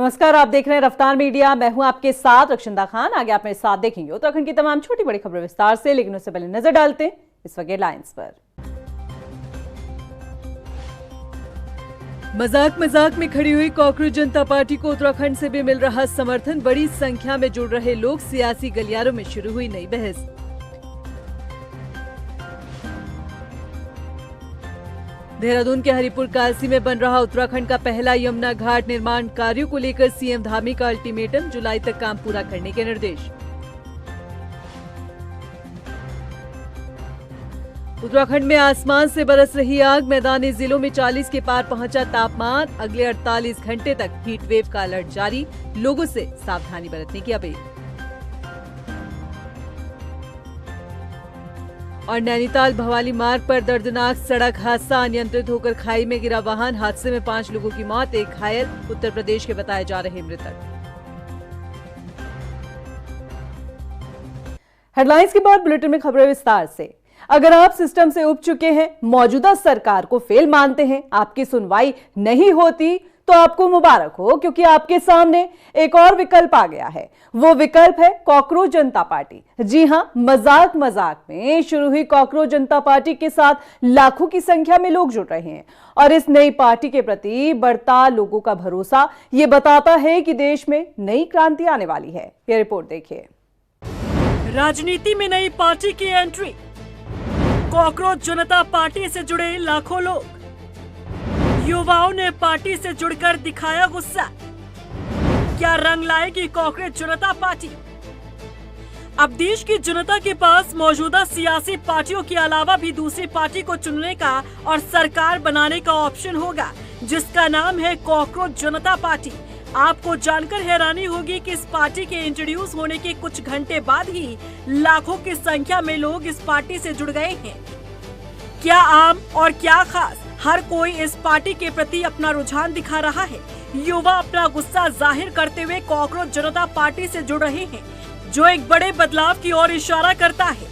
नमस्कार, आप देख रहे हैं रफ्तार मीडिया। मैं हूं आपके साथ रक्षिंदा खान। आगे आप मेरे साथ देखेंगे उत्तराखंड की तमाम छोटी बड़ी खबरें विस्तार से, लेकिन उससे पहले नजर डालते हैं इस वक्त हेडलाइंस पर। मजाक मजाक में खड़ी हुई कॉकरोच जनता पार्टी को उत्तराखंड से भी मिल रहा समर्थन। बड़ी संख्या में जुड़ रहे लोग, सियासी गलियारों में शुरू हुई नई बहस। देहरादून के हरिपुर कालसी में बन रहा उत्तराखंड का पहला यमुना घाट निर्माण कार्यों को लेकर सीएम धामी का अल्टीमेटम, जुलाई तक काम पूरा करने के निर्देश। उत्तराखंड में आसमान से बरस रही आग, मैदानी जिलों में 40 के पार पहुंचा तापमान। अगले 48 घंटे तक हीट वेव का अलर्ट जारी, लोगों से सावधानी बरतने की अपील। और नैनीताल भवाली मार्ग पर दर्दनाक सड़क हादसा, अनियंत्रित होकर खाई में गिरा वाहन। हादसे में 5 लोगों की मौत, 1 घायल। उत्तर प्रदेश के बताए जा रहे मृतक। हेडलाइंस के बाद बुलेटिन में खबरें विस्तार से। अगर आप सिस्टम से उब चुके हैं, मौजूदा सरकार को फेल मानते हैं, आपकी सुनवाई नहीं होती, तो आपको मुबारक हो, क्योंकि आपके सामने एक और विकल्प आ गया है। वो विकल्प है कॉकरोच जनता पार्टी। जी हां, मजाक मजाक में शुरू हुई कॉकरोच जनता पार्टी के साथ लाखों की संख्या में लोग जुड़ रहे हैं। और इस नई पार्टी के प्रति बढ़ता लोगों का भरोसा ये बताता है कि देश में नई क्रांति आने वाली है। ये रिपोर्ट देखिए। राजनीति में नई पार्टी की एंट्री, कॉकरोच जनता पार्टी से जुड़े लाखों लोग। युवाओं ने पार्टी से जुड़कर दिखाया गुस्सा। क्या रंग लाएगी कॉकरोच जनता पार्टी? अब देश की जनता के पास मौजूदा सियासी पार्टियों के अलावा भी दूसरी पार्टी को चुनने का और सरकार बनाने का ऑप्शन होगा, जिसका नाम है कॉकरोच जनता पार्टी। आपको जानकर हैरानी होगी कि इस पार्टी के इंट्रोड्यूस होने के कुछ घंटे बाद ही लाखों की संख्या में लोग इस पार्टी से जुड़ गए हैं। क्या आम और क्या खास, हर कोई इस पार्टी के प्रति अपना रुझान दिखा रहा है। युवा अपना गुस्सा जाहिर करते हुए कॉकरोच जनता पार्टी से जुड़ रहे हैं, जो एक बड़े बदलाव की ओर इशारा करता है।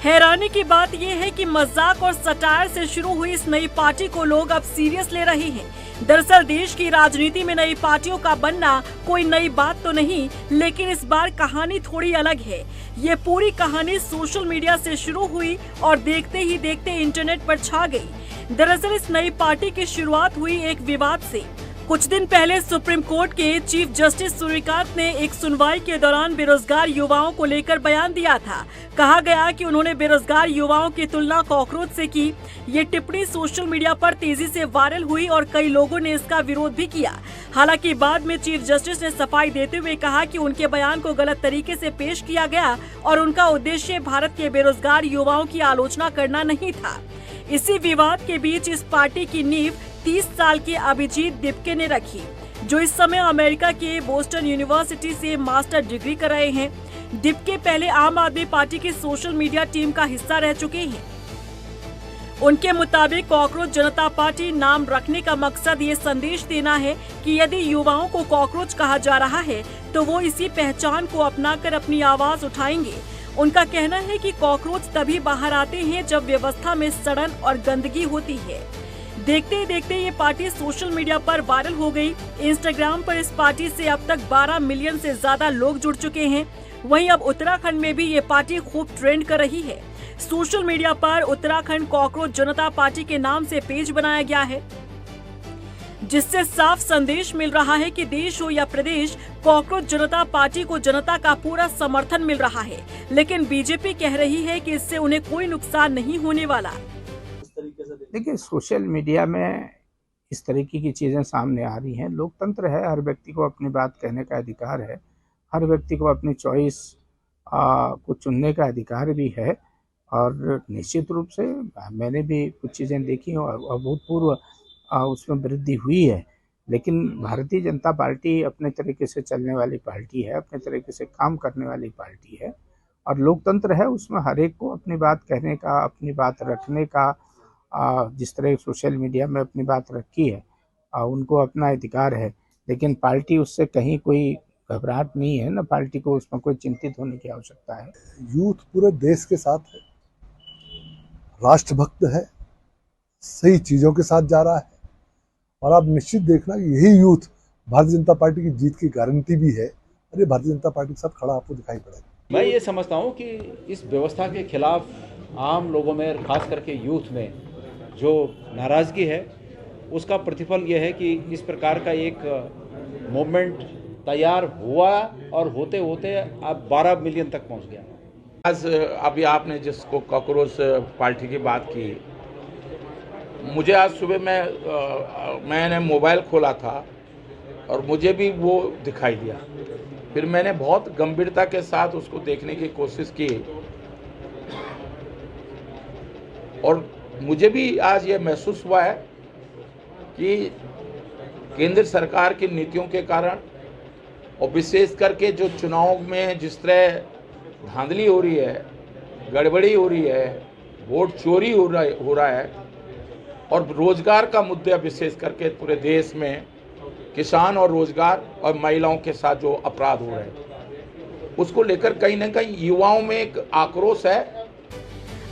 हैरानी की बात यह है कि मजाक और सटायर से शुरू हुई इस नई पार्टी को लोग अब सीरियस ले रहे हैं। दरअसल देश की राजनीति में नई पार्टियों का बनना कोई नई बात तो नहीं, लेकिन इस बार कहानी थोड़ी अलग है। ये पूरी कहानी सोशल मीडिया से शुरू हुई और देखते ही देखते इंटरनेट पर छा गई। दरअसल इस नई पार्टी की शुरुआत हुई एक विवाद से। कुछ दिन पहले सुप्रीम कोर्ट के चीफ जस्टिस सूर्यकांत ने एक सुनवाई के दौरान बेरोजगार युवाओं को लेकर बयान दिया था। कहा गया कि उन्होंने बेरोजगार युवाओं की तुलना कॉकरोच से की। ये टिप्पणी सोशल मीडिया पर तेजी से वायरल हुई और कई लोगों ने इसका विरोध भी किया। हालांकि बाद में चीफ जस्टिस ने सफाई देते हुए कहा कि उनके बयान को गलत तरीके से पेश किया गया और उनका उद्देश्य भारत के बेरोजगार युवाओं की आलोचना करना नहीं था। इसी विवाद के बीच इस पार्टी की नींव 30 साल के अभिजीत दिपके ने रखी, जो इस समय अमेरिका के बोस्टन यूनिवर्सिटी से मास्टर डिग्री कर रहे हैं। दिपके पहले आम आदमी पार्टी की सोशल मीडिया टीम का हिस्सा रह चुके हैं। उनके मुताबिक कॉकरोच जनता पार्टी नाम रखने का मकसद ये संदेश देना है कि यदि युवाओं को कॉकरोच कहा जा रहा है, तो वो इसी पहचान को अपनाकर अपनी आवाज उठाएंगे। उनका कहना है कि कॉकरोच तभी बाहर आते हैं जब व्यवस्था में सड़न और गंदगी होती है। देखते ही देखते ये पार्टी सोशल मीडिया पर वायरल हो गई। इंस्टाग्राम पर इस पार्टी से अब तक 12 मिलियन से ज्यादा लोग जुड़ चुके हैं। वहीं अब उत्तराखंड में भी ये पार्टी खूब ट्रेंड कर रही है। सोशल मीडिया पर उत्तराखंड कॉकरोच जनता पार्टी के नाम से पेज बनाया गया है, जिससे साफ संदेश मिल रहा है कि देश हो या प्रदेश, कॉकरोच जनता पार्टी को जनता का पूरा समर्थन मिल रहा है। लेकिन बीजेपी कह रही है कि इससे उन्हें कोई नुकसान नहीं होने वाला। देखिए, सोशल मीडिया में इस तरीके की चीज़ें सामने आ रही हैं। लोकतंत्र है, हर व्यक्ति को अपनी बात कहने का अधिकार है, हर व्यक्ति को अपनी चॉइस को चुनने का अधिकार भी है। और निश्चित रूप से मैंने भी कुछ चीज़ें देखी और अभूतपूर्व उसमें वृद्धि हुई है। लेकिन भारतीय जनता पार्टी अपने तरीके से चलने वाली पार्टी है, अपने तरीके से काम करने वाली पार्टी है। और लोकतंत्र है, उसमें हर एक को अपनी बात कहने का, अपनी बात रखने का, जिस तरह सोशल मीडिया में अपनी बात रखी है, उनको अपना अधिकार है। लेकिन पार्टी उससे कहीं कोई घबराहट नहीं है, ना पार्टी को उसमें कोई चिंतित होने की आवश्यकता है। यूथ पूरे देश के साथ है, राष्ट्रभक्त है, सही चीज़ों के साथ जा रहा है। और आप निश्चित देखना कि यही यूथ भारतीय जनता पार्टी की जीत की गारंटी भी है और ये भारतीय जनता पार्टी के साथ खड़ा आपको दिखाई पड़ेगा। मैं ये समझता हूँ कि इस व्यवस्था के खिलाफ आम लोगों में, खास करके यूथ में जो नाराज़गी है, उसका प्रतिफल ये है कि इस प्रकार का एक मूवमेंट तैयार हुआ और होते होते अब 12 मिलियन तक पहुँच गया। आज अभी आपने जिसको कॉकरोच पार्टी की बात की, मुझे आज सुबह मैंने मोबाइल खोला था और मुझे भी वो दिखाई दिया। फिर मैंने बहुत गंभीरता के साथ उसको देखने की कोशिश की और मुझे भी आज ये महसूस हुआ है कि केंद्र सरकार की नीतियों के कारण और विशेष करके जो चुनाव में जिस तरह धांधली हो रही है, गड़बड़ी हो रही है, वोट चोरी हो रहा है और रोजगार का मुद्दा विशेष करके पूरे देश में किसान और रोजगार और महिलाओं के साथ जो अपराध हो रहे हैं, उसको लेकर कहीं ना कहीं युवाओं में एक आक्रोश है।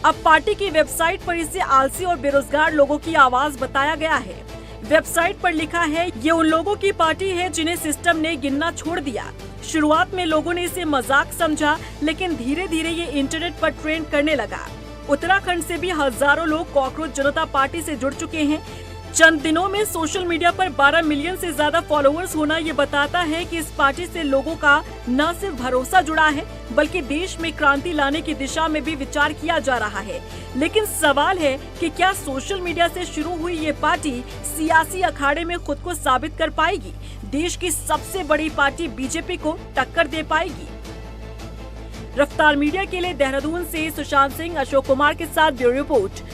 अब पार्टी की वेबसाइट पर इसे आलसी और बेरोजगार लोगों की आवाज बताया गया है। वेबसाइट पर लिखा है, ये उन लोगों की पार्टी है जिन्हें सिस्टम ने गिनना छोड़ दिया। शुरुआत में लोगों ने इसे मजाक समझा, लेकिन धीरे धीरे ये इंटरनेट पर ट्रेंड करने लगा। उत्तराखंड से भी हजारों लोग कॉकरोच जनता पार्टी से जुड़ चुके हैं। चंद दिनों में सोशल मीडिया पर 12 मिलियन से ज्यादा फॉलोअर्स होना ये बताता है कि इस पार्टी से लोगों का न सिर्फ भरोसा जुड़ा है, बल्कि देश में क्रांति लाने की दिशा में भी विचार किया जा रहा है। लेकिन सवाल है कि क्या सोशल मीडिया से शुरू हुई ये पार्टी सियासी अखाड़े में खुद को साबित कर पाएगी? देश की सबसे बड़ी पार्टी बीजेपी को टक्कर दे पाएगी? रफ्तार मीडिया के लिए देहरादून से सुशांत सिंह, अशोक कुमार के साथ ब्यूरो रिपोर्ट।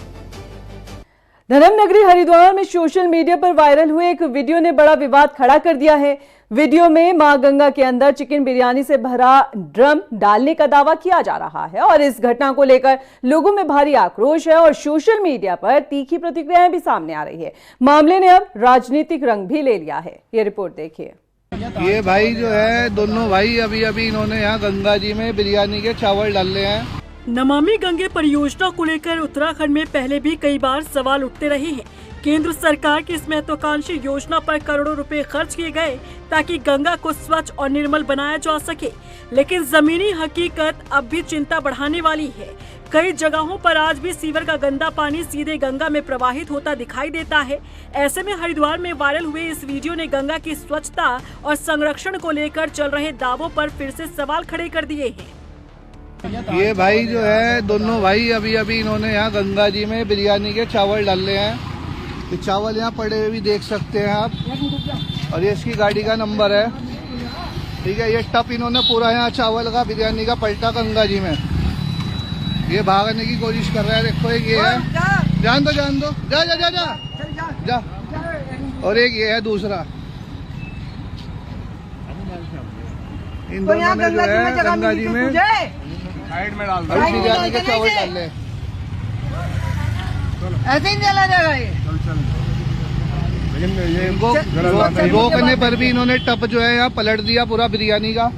धर्मनगरी हरिद्वार में सोशल मीडिया पर वायरल हुए एक वीडियो ने बड़ा विवाद खड़ा कर दिया है। वीडियो में मां गंगा के अंदर चिकन बिरयानी से भरा ड्रम डालने का दावा किया जा रहा है और इस घटना को लेकर लोगों में भारी आक्रोश है और सोशल मीडिया पर तीखी प्रतिक्रियाएं भी सामने आ रही है। मामले ने अब राजनीतिक रंग भी ले लिया है। ये रिपोर्ट देखिए। ये भाई जो है, दोनों भाई अभी इन्होंने यहाँ गंगा जी में बिरयानी के चावल डाले हैं। नमामि गंगे परियोजना को लेकर उत्तराखंड में पहले भी कई बार सवाल उठते रहे हैं। केंद्र सरकार की इस महत्वाकांक्षी योजना पर करोड़ों रुपए खर्च किए गए ताकि गंगा को स्वच्छ और निर्मल बनाया जा सके, लेकिन जमीनी हकीकत अब भी चिंता बढ़ाने वाली है। कई जगहों पर आज भी सीवर का गंदा पानी सीधे गंगा में प्रवाहित होता दिखाई देता है। ऐसे में हरिद्वार में वायरल हुए इस वीडियो ने गंगा की स्वच्छता और संरक्षण को लेकर चल रहे दावों पर फिर से सवाल खड़े कर दिए हैं। ये भाई जो है, दोनों भाई अभी इन्होंने यहाँ गंगा जी में बिरयानी के चावल डाले हैं। ये चावल यहाँ पड़े हुए भी देख सकते हैं आप, और ये इसकी गाड़ी का नंबर है। ठीक है, ये टप इन्होंने पूरा यहाँ चावल का बिरयानी का पलटा गंगा जी में। ये भागने की कोशिश कर रहा है। देखो, एक ये है, जान दो जा जा जा जा जा, और एक ये है दूसरा। इन दोनों ने जो है गंगा जी में साइड में डाल दिया, बिरयानी के चावल डाल ले। ऐसे ही चला जाएगा ये। लेकिन इनको रोकने पर भी इन्होंने टप जो है यहाँ पलट दिया पूरा बिरयानी का।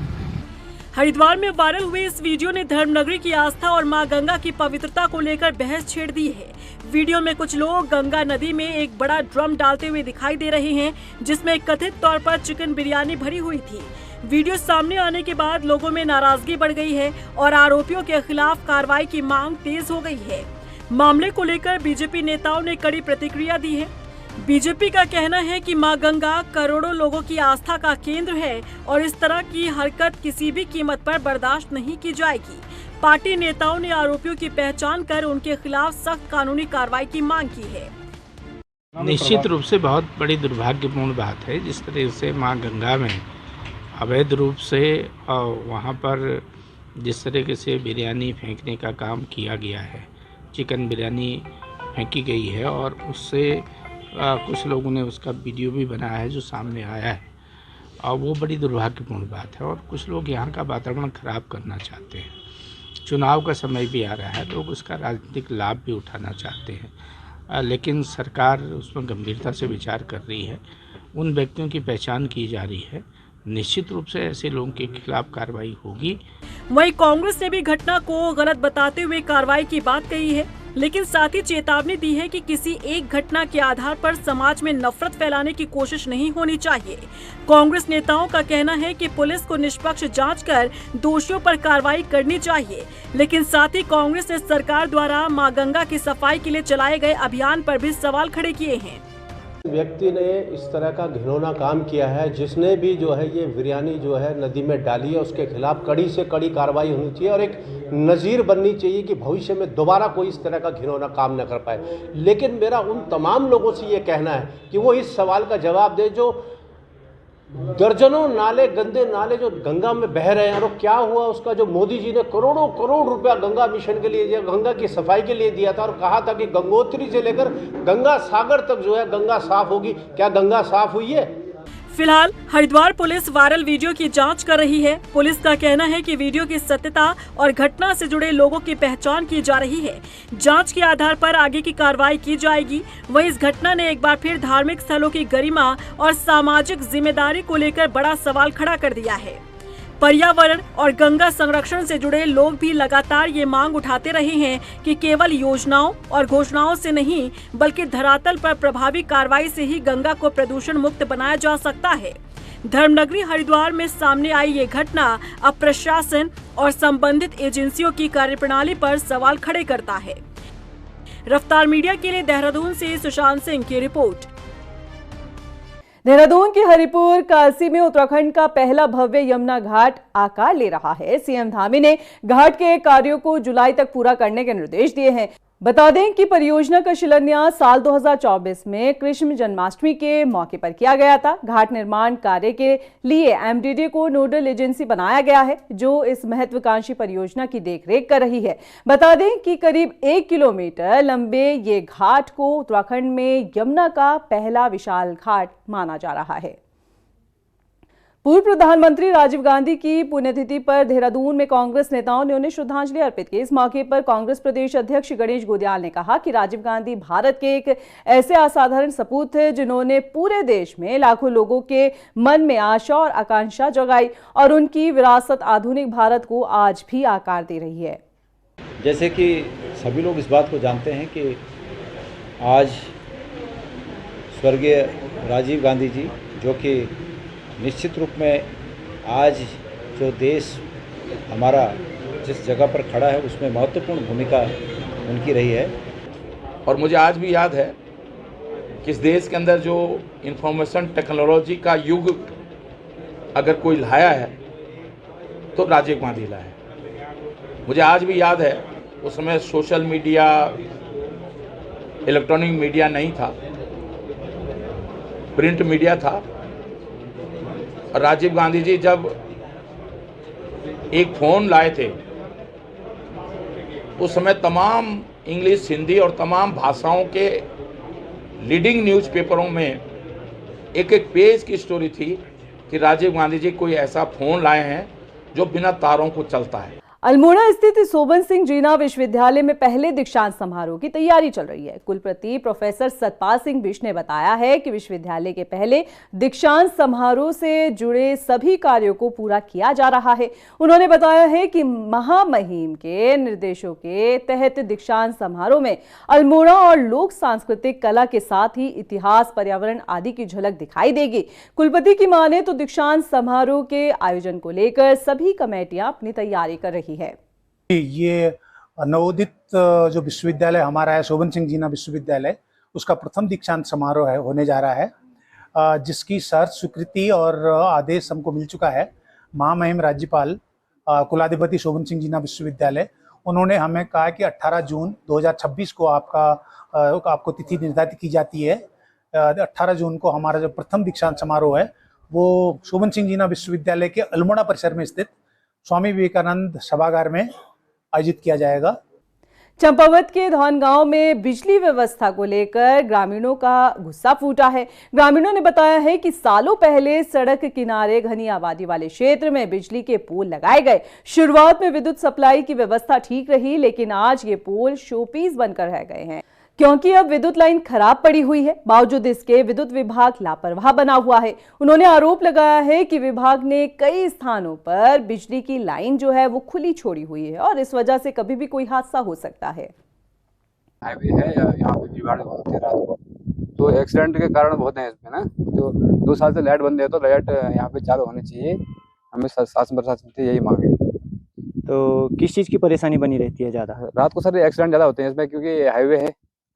हरिद्वार में वायरल हुए इस वीडियो ने धर्मनगरी की आस्था और मां गंगा की पवित्रता को लेकर बहस छेड़ दी है। वीडियो में कुछ लोग गंगा नदी में एक बड़ा ड्रम डालते हुए दिखाई दे रहे हैं, जिसमें कथित तौर पर चिकन बिरयानी भरी हुई थी। वीडियो सामने आने के बाद लोगों में नाराजगी बढ़ गई है और आरोपियों के खिलाफ कार्रवाई की मांग तेज हो गई है। मामले को लेकर बीजेपी नेताओं ने कड़ी प्रतिक्रिया दी है। बीजेपी का कहना है कि मां गंगा करोड़ों लोगों की आस्था का केंद्र है और इस तरह की हरकत किसी भी कीमत पर बर्दाश्त नहीं की जाएगी। पार्टी नेताओं ने आरोपियों की पहचान कर उनके खिलाफ सख्त कानूनी कार्रवाई की मांग की है। निश्चित रूप से बहुत बड़ी दुर्भाग्यपूर्ण बात है जिस तरह से मां गंगा में अवैध रूप से वहाँ पर जिस तरीके से बिरयानी फेंकने का काम किया गया है, चिकन बिरयानी फेंकी गई है और उससे कुछ लोगों ने उसका वीडियो भी बनाया है जो सामने आया है, और वो बड़ी दुर्भाग्यपूर्ण बात है। और कुछ लोग यहाँ का वातावरण ख़राब करना चाहते हैं। चुनाव का समय भी आ रहा है, लोग उसका राजनीतिक लाभ भी उठाना चाहते हैं, लेकिन सरकार उसमें गंभीरता से विचार कर रही है। उन व्यक्तियों की पहचान की जा रही है। निश्चित रूप से ऐसे लोगों के खिलाफ कार्रवाई होगी। वहीं कांग्रेस ने भी घटना को गलत बताते हुए कार्रवाई की बात कही है, लेकिन साथ ही चेतावनी दी है कि किसी एक घटना के आधार पर समाज में नफरत फैलाने की कोशिश नहीं होनी चाहिए। कांग्रेस नेताओं का कहना है कि पुलिस को निष्पक्ष जांच कर दोषियों पर कार्रवाई करनी चाहिए, लेकिन साथ ही कांग्रेस ने सरकार द्वारा मां गंगा की सफाई के लिए चलाए गए अभियान पर भी सवाल खड़े किए हैं। व्यक्ति ने इस तरह का घिनौना काम किया है, जिसने भी जो है ये बिरयानी जो है नदी में डाली है, उसके खिलाफ कड़ी से कड़ी कार्रवाई होनी चाहिए और एक नज़ीर बननी चाहिए कि भविष्य में दोबारा कोई इस तरह का घिनौना काम न कर पाए। लेकिन मेरा उन तमाम लोगों से ये कहना है कि वो इस सवाल का जवाब दे जो दर्जनों नाले, गंदे नाले जो गंगा में बह रहे हैं, और क्या हुआ उसका, जो मोदी जी ने करोड़ों करोड़ रुपया गंगा मिशन के लिए दिया, गंगा की सफाई के लिए दिया था और कहा था कि गंगोत्री से लेकर गंगा सागर तक जो है गंगा साफ होगी। क्या गंगा साफ हुई है? फिलहाल हरिद्वार पुलिस वायरल वीडियो की जांच कर रही है। पुलिस का कहना है कि वीडियो की सत्यता और घटना से जुड़े लोगों की पहचान की जा रही है। जांच के आधार पर आगे की कार्रवाई की जाएगी। वहीं इस घटना ने एक बार फिर धार्मिक स्थलों की गरिमा और सामाजिक जिम्मेदारी को लेकर बड़ा सवाल खड़ा कर दिया है। पर्यावरण और गंगा संरक्षण से जुड़े लोग भी लगातार ये मांग उठाते रहे हैं कि केवल योजनाओं और घोषणाओं से नहीं, बल्कि धरातल पर प्रभावी कार्रवाई से ही गंगा को प्रदूषण मुक्त बनाया जा सकता है। धर्मनगरी हरिद्वार में सामने आई ये घटना अब प्रशासन और संबंधित एजेंसियों की कार्यप्रणाली पर सवाल खड़े करता है। रफ्तार मीडिया के लिए देहरादून से सुशांत सिंह की रिपोर्ट। देहरादून के हरिपुर कालसी में उत्तराखंड का पहला भव्य यमुना घाट आकार ले रहा है। सीएम धामी ने घाट के कार्यों को जुलाई तक पूरा करने के निर्देश दिए हैं। बता दें कि परियोजना का शिलान्यास साल 2024 में कृष्ण जन्माष्टमी के मौके पर किया गया था। घाट निर्माण कार्य के लिए एमडीडी को नोडल एजेंसी बनाया गया है, जो इस महत्वाकांक्षी परियोजना की देखरेख कर रही है। बता दें कि करीब 1 किलोमीटर लंबे ये घाट को उत्तराखंड में यमुना का पहला विशाल घाट माना जा रहा है। पूर्व प्रधानमंत्री राजीव गांधी की पुण्यतिथि पर देहरादून में कांग्रेस नेताओं ने उन्हें श्रद्धांजलि अर्पित की। इस मौके पर कांग्रेस प्रदेश अध्यक्ष गणेश गोदियाल ने कहा कि राजीव गांधी भारत के एक ऐसे असाधारण सपूत थे जिन्होंने पूरे देश में लाखों लोगों के मन में आशा और आकांक्षा जगाई, और उनकी विरासत आधुनिक भारत को आज भी आकार दे रही है। जैसे कि सभी लोग इस बात को जानते हैं कि आज स्वर्गीय राजीव गांधी जी, जो कि निश्चित रूप में आज जो देश हमारा जिस जगह पर खड़ा है उसमें महत्वपूर्ण भूमिका उनकी रही है। और मुझे आज भी याद है कि इस देश के अंदर जो इंफॉर्मेशन टेक्नोलॉजी का युग अगर कोई लाया है तो राजीव गांधी लाया है। मुझे आज भी याद है उस समय सोशल मीडिया, इलेक्ट्रॉनिक मीडिया नहीं था, प्रिंट मीडिया था। और राजीव गांधी जी जब एक फ़ोन लाए थे, उस समय तमाम इंग्लिश, हिंदी और तमाम भाषाओं के लीडिंग न्यूज़पेपरों में एक एक पेज की स्टोरी थी कि राजीव गांधी जी कोई ऐसा फ़ोन लाए हैं जो बिना तारों को चलता है। अल्मोड़ा स्थित सोबन सिंह जीना विश्वविद्यालय में पहले दीक्षांत समारोह की तैयारी चल रही है। कुलपति प्रोफेसर सतपाल सिंह बिष्ट ने बताया है कि विश्वविद्यालय के पहले दीक्षांत समारोह से जुड़े सभी कार्यों को पूरा किया जा रहा है। उन्होंने बताया है कि महामहिम के निर्देशों के तहत दीक्षांत समारोह में अल्मोड़ा और लोक सांस्कृतिक कला के साथ ही इतिहास, पर्यावरण आदि की झलक दिखाई देगी। कुलपति की माने तो दीक्षांत समारोह के आयोजन को लेकर सभी कमेटियां अपनी तैयारी कर रही है। ये नवोदित जो विश्वविद्यालय हमारा है, सोबन सिंह जीना विश्वविद्यालय, उसका प्रथम दीक्षांत समारोह है होने जा रहा है, जिसकी शर्त स्वीकृति और आदेश हमको मिल चुका है। महामहिम राज्यपाल कुलाधिपति सोबन सिंह जीना विश्वविद्यालय, उन्होंने हमें कहा कि 18 जून 2026 को आपको तिथि निर्धारित की जाती है। 18 जून को हमारा जो प्रथम दीक्षांत समारोह है वो सोबन सिंह जीना विश्वविद्यालय के अल्मोड़ा परिसर में स्थित स्वामी विवेकानंद सभागार में आयोजित किया जाएगा। चंपावत के धौन गांव में बिजली व्यवस्था को लेकर ग्रामीणों का गुस्सा फूटा है। ग्रामीणों ने बताया है कि सालों पहले सड़क किनारे घनी आबादी वाले क्षेत्र में बिजली के पोल लगाए गए। शुरुआत में विद्युत सप्लाई की व्यवस्था ठीक रही, लेकिन आज ये पोल शोपीस बनकर रह गए हैं क्योंकि अब विद्युत लाइन खराब पड़ी हुई है। बावजूद इसके विद्युत विभाग लापरवाह बना हुआ है। उन्होंने आरोप लगाया है कि विभाग ने कई स्थानों पर बिजली की लाइन जो है वो खुली छोड़ी हुई है और इस वजह से कभी भी कोई हादसा हो सकता है। हाईवे है, यहाँ पे भीड़ भाड़ बहुत होती है रात को, तो एक्सीडेंट के कारण बहुत हैं इसमें ना। जो 2 साल से लाइट बंद है तो लाइट यहाँ पे चालू होनी चाहिए, हमें शासन प्रशासन से यही मांग है। तो किस चीज़ की परेशानी बनी रहती है ज़्यादा? रात को सर एक्सीडेंट ज़्यादा होते हैं इसमें, क्योंकि हाईवे है,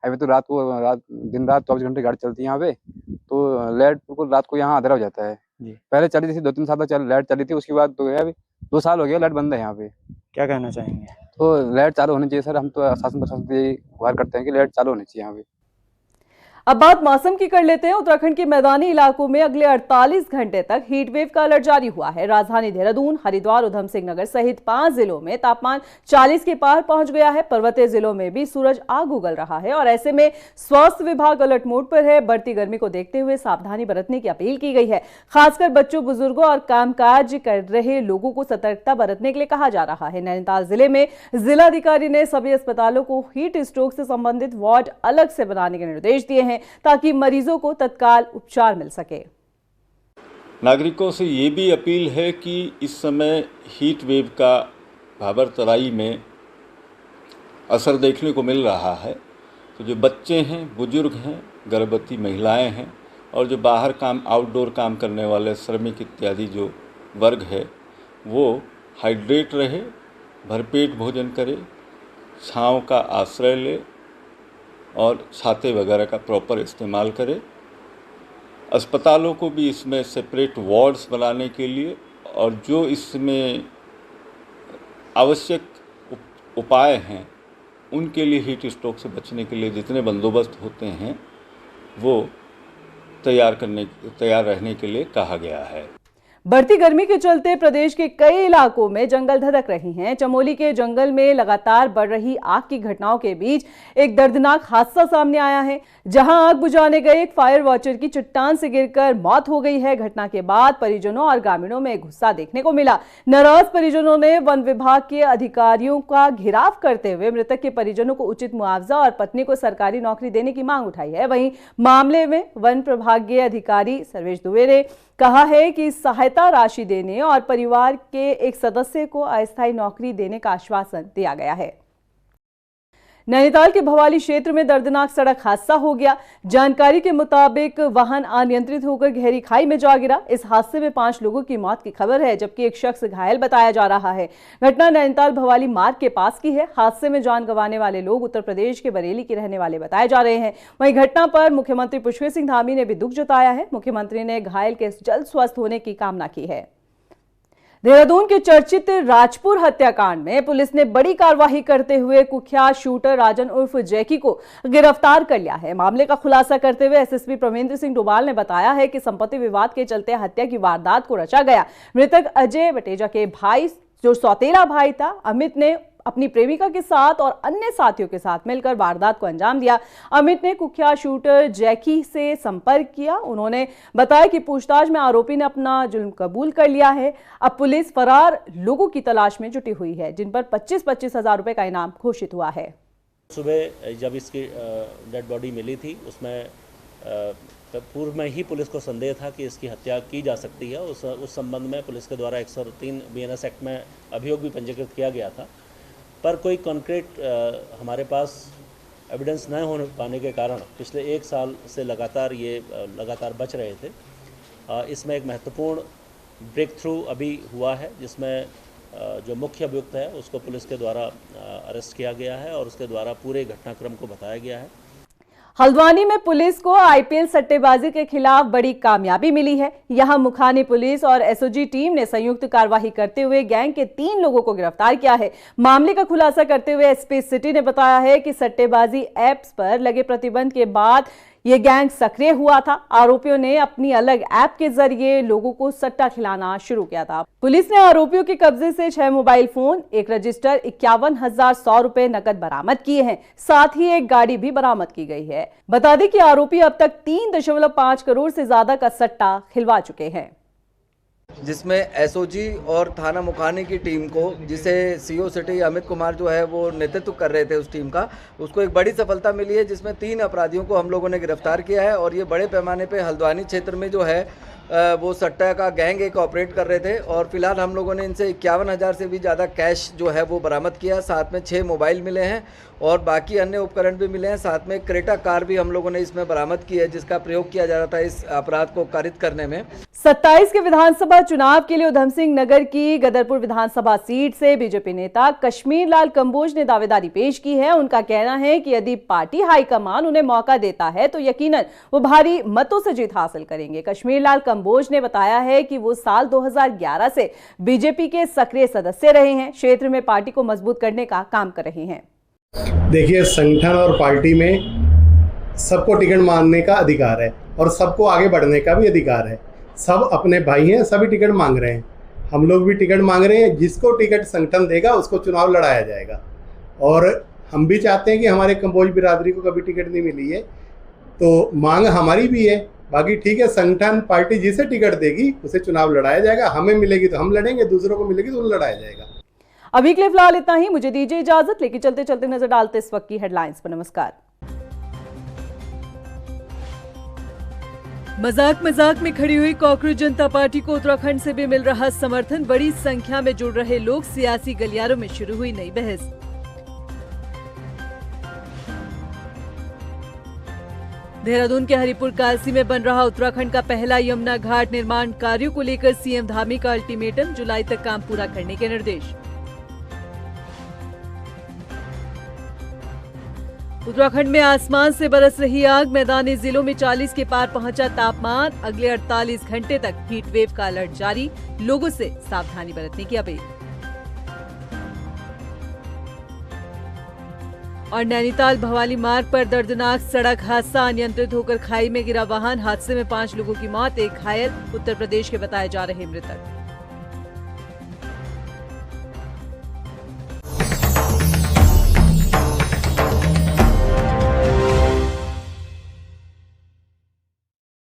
हाईवे तो दिन रात 24 घंटे गाड़ी चलती है यहाँ पे, तो लाइट बिल्कुल रात को यहाँ अंधेरा हो जाता है जी। पहले चली थी 2-3 साल तक लाइट चली थी, उसके बाद तो अभी 2 साल हो गया लाइट बंद है यहाँ पे। क्या कहना चाहेंगे? तो लाइट चालू होनी चाहिए सर, हम तो शासन प्रशासन से यही गुहार करते हैं कि लाइट चालू होनी चाहिए यहाँ पे। अब बात मौसम की कर लेते हैं। उत्तराखंड के मैदानी इलाकों में अगले 48 घंटे तक हीट वेव का अलर्ट जारी हुआ है। राजधानी देहरादून, हरिद्वार, उधम सिंह नगर सहित 5 जिलों में तापमान 40 के पार पहुंच गया है। पर्वतीय जिलों में भी सूरज आग उगल रहा है और ऐसे में स्वास्थ्य विभाग अलर्ट मोड पर है। बढ़ती गर्मी को देखते हुए सावधानी बरतने की अपील की गई है। खासकर बच्चों, बुजुर्गों और कामकाज कर रहे लोगों को सतर्कता बरतने के लिए कहा जा रहा है। नैनीताल जिले में जिलाधिकारी ने सभी अस्पतालों को हीट स्ट्रोक से संबंधित वार्ड अलग से बनाने के निर्देश दिए हैं ताकि मरीजों को तत्काल उपचार मिल सके। नागरिकों से ये भी अपील है कि इस समय हीट वेव का भाबर तराई में असर देखने को मिल रहा है। तो जो बच्चे हैं, बुजुर्ग हैं, गर्भवती महिलाएं हैं और जो बाहर आउटडोर काम करने वाले श्रमिक इत्यादि जो वर्ग है, वो हाइड्रेट रहे, भरपेट भोजन करे, छांव का आश्रय ले और छाते वगैरह का प्रॉपर इस्तेमाल करें। अस्पतालों को भी इसमें सेपरेट वार्ड्स बनाने के लिए और जो इसमें आवश्यक उपाय हैं उनके लिए हीट स्ट्रोक से बचने के लिए जितने बंदोबस्त होते हैं वो तैयार रहने के लिए कहा गया है। बढ़ती गर्मी के चलते प्रदेश के कई इलाकों में जंगल धधक रही हैं। चमोली के जंगल में लगातार बढ़ रही आग की घटनाओं के बीच एक दर्दनाक हादसा सामने आया है, जहां आग बुझाने गए एक फायर वॉचर की चट्टान से गिरकर मौत हो गई है। घटना के बाद परिजनों और ग्रामीणों में गुस्सा देखने को मिला। नाराज परिजनों ने वन विभाग के अधिकारियों का घेराव करते हुए मृतक के परिजनों को उचित मुआवजा और पत्नी को सरकारी नौकरी देने की मांग उठाई है। वहीं मामले में वन प्रभागीय अधिकारी सर्वेश दुबे ने कहा है कि सहायता राशि देने और परिवार के एक सदस्य को अस्थायी नौकरी देने का आश्वासन दिया गया है। नैनीताल के भवाली क्षेत्र में दर्दनाक सड़क हादसा हो गया। जानकारी के मुताबिक वाहन अनियंत्रित होकर गहरी खाई में जा गिरा। इस हादसे में 5 लोगों की मौत की खबर है, जबकि एक शख्स घायल बताया जा रहा है। घटना नैनीताल भवाली मार्ग के पास की है। हादसे में जान गंवाने वाले लोग उत्तर प्रदेश के बरेली के रहने वाले बताए जा रहे हैं। वहीं घटना पर मुख्यमंत्री पुष्कर सिंह धामी ने भी दुख जताया है। मुख्यमंत्री ने घायल के जल्द स्वस्थ होने की कामना की है। देहरादून के चर्चित राजपुर हत्याकांड में पुलिस ने बड़ी कार्रवाई करते हुए कुख्यात शूटर राजन उर्फ जैकी को गिरफ्तार कर लिया है। मामले का खुलासा करते हुए एसएसपी प्रमेंद्र सिंह डोभाल ने बताया है कि संपत्ति विवाद के चलते हत्या की वारदात को रचा गया। मृतक अजय बटेजा के भाई, जो सौतेला भाई था, अमित ने अपनी प्रेमिका के साथ और अन्य साथियों के साथ मिलकर वारदात को अंजाम दिया। अमित ने कुख्यात शूटर जैकी से संपर्क किया। उन्होंने बताया कि पूछताछ में आरोपी ने अपना जुल्म कबूल कर लिया है। अब पुलिस फरार लोगों की तलाश में जुटी हुई है, जिन पर 25-25 हजार रुपए का इनाम घोषित हुआ है। सुबह जब इसकी डेड बॉडी मिली थी, उसमें पूर्व में ही पुलिस को संदेह था कि इसकी हत्या की जा सकती है। उस संबंध में पुलिस के द्वारा 103 BNS एक्ट में अभियोग भी पंजीकृत किया गया था, पर कोई कॉन्क्रीट हमारे पास एविडेंस न हो पाने के कारण पिछले 1 साल से लगातार बच रहे थे। इसमें एक महत्वपूर्ण ब्रेक थ्रू अभी हुआ है, जिसमें जो मुख्य अभियुक्त है उसको पुलिस के द्वारा अरेस्ट किया गया है और उसके द्वारा पूरे घटनाक्रम को बताया गया है। हल्द्वानी में पुलिस को आईपीएल सट्टेबाजी के खिलाफ बड़ी कामयाबी मिली है। यहां मुखानी पुलिस और एसओजी टीम ने संयुक्त कार्रवाई करते हुए गैंग के 3 लोगों को गिरफ्तार किया है। मामले का खुलासा करते हुए एसपी सिटी ने बताया है कि सट्टेबाजी ऐप्स पर लगे प्रतिबंध के बाद ये गैंग सक्रिय हुआ था। आरोपियों ने अपनी अलग ऐप के जरिए लोगों को सट्टा खिलाना शुरू किया था। पुलिस ने आरोपियों के कब्जे से 6 मोबाइल फोन, 1 रजिस्टर, 51,100 रुपए नकद बरामद किए हैं। साथ ही एक गाड़ी भी बरामद की गई है। बता दें कि आरोपी अब तक 3.5 करोड़ से ज्यादा का सट्टा खिलवा चुके हैं, जिसमें एसओजी और थाना मुखानी की टीम को, जिसे सीओ सिटी अमित कुमार जो है वो नेतृत्व कर रहे थे उस टीम का, उसको एक बड़ी सफलता मिली है, जिसमें 3 अपराधियों को हम लोगों ने गिरफ्तार किया है। और ये बड़े पैमाने पे हल्द्वानी क्षेत्र में जो है वो सट्टा का गैंग एक ऑपरेट कर रहे थे। और फिलहाल हम लोगों ने इनसे 51,000 से भी ज़्यादा कैश जो है वो बरामद किया। साथ में 6 मोबाइल मिले हैं और बाकी अन्य उपकरण भी मिले हैं। साथ में क्रेटा कार भी हम लोगों ने इसमें बरामद की है, जिसका प्रयोग किया जा रहा था इस अपराध को कारित करने में। 27 के विधानसभा चुनाव के लिए उधम सिंह नगर की गदरपुर विधानसभा सीट से बीजेपी नेता कश्मीर लाल कंबोज ने दावेदारी पेश की है। उनका कहना है कि यदि पार्टी हाईकमान उन्हें मौका देता है तो यकीनन वो भारी मतों से जीत हासिल करेंगे। कश्मीर लाल कंबोज ने बताया है कि वो साल 2011 से बीजेपी के सक्रिय सदस्य रहे हैं, क्षेत्र में पार्टी को मजबूत करने का काम कर रहे हैं। देखिए, संगठन और पार्टी में सबको टिकट मांगने का अधिकार है और सबको आगे बढ़ने का भी अधिकार है। सब अपने भाई हैं, सभी टिकट मांग रहे हैं, हम लोग भी टिकट मांग रहे हैं। जिसको टिकट संगठन देगा उसको चुनाव लड़ाया जाएगा और हम भी चाहते हैं कि हमारे कंबोज बिरादरी को कभी टिकट नहीं मिली है, तो मांग हमारी भी है। बाकी ठीक है, संगठन पार्टी जिसे टिकट देगी उसे चुनाव लड़ाया जाएगा। हमें मिलेगी तो हम लड़ेंगे, दूसरों को मिलेगी तो लड़ाया जाएगा। अभी के लिए फिलहाल इतना ही, मुझे दीजिए इजाजत। लेकिन चलते चलते नजर डालते इस वक्त की हेडलाइंस पर। नमस्कार। मजाक में खड़ी हुई कॉकरोच जनता पार्टी को उत्तराखंड से भी मिल रहा समर्थन। बड़ी संख्या में जुड़ रहे लोग, सियासी गलियारों में शुरू हुई नई बहस। देहरादून के हरिपुर कालसी में बन रहा उत्तराखंड का पहला यमुना घाट निर्माण कार्यों को लेकर सीएम धामी का अल्टीमेटम, जुलाई तक काम पूरा करने के निर्देश। उत्तराखंड में आसमान से बरस रही आग, मैदानी जिलों में 40 के पार पहुंचा तापमान। अगले 48 घंटे तक हीट वेव का अलर्ट जारी, लोगों से सावधानी बरतने की अपील। और नैनीताल भवाली मार्ग पर दर्दनाक सड़क हादसा, अनियंत्रित होकर खाई में गिरा वाहन, हादसे में 5 लोगों की मौत, एक घायल। उत्तर प्रदेश के बताए जा रहे मृतक।